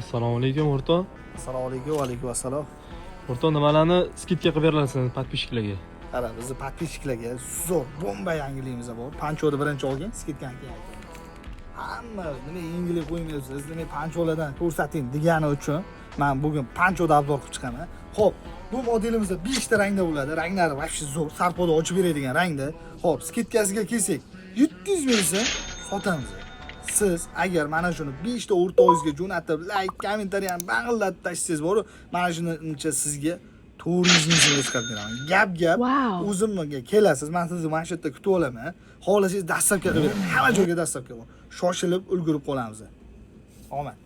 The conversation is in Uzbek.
Assalomu alaykum o'rtoq. Assalomu alaykum, va alaykum assalom. O'rtoq, nimalarni skidga qilib berasiz podpishchilarga? Qara, bizni podpishchilarga zo'r bomba yangiligimiz bor. Panchoni birinchi olgan, skidkani keyin. Hamma nima yangilik qo'ymaysiz, nima pancholardan ko'rsating degani uchun men bugun panchoda obzor qilib chiqaman. Xo'p, bu modelimizda 5 ta rangda bo'ladi. Ranglari vaqti zo'r, sarpoda ochib beradigan rangda. Xo'p, skidkasiga kelsak, 700 ming so'm sotamiz. Siz agar mana shuni 5 ta o'rtog'ingizga jo'natib, like, kommentariyani bang'illatib tashlaysiz bor, mana shuncha sizga 400 ming so'mga chiqarib beraman. Gap. O'zimga kelasiz, men sizni mana shu yerda kutib olaman. Xohlasangiz dastlabki qilib beraman. Hamma joyga dastlabki bor. Shoshilib ulgurib qolamiz. Omad.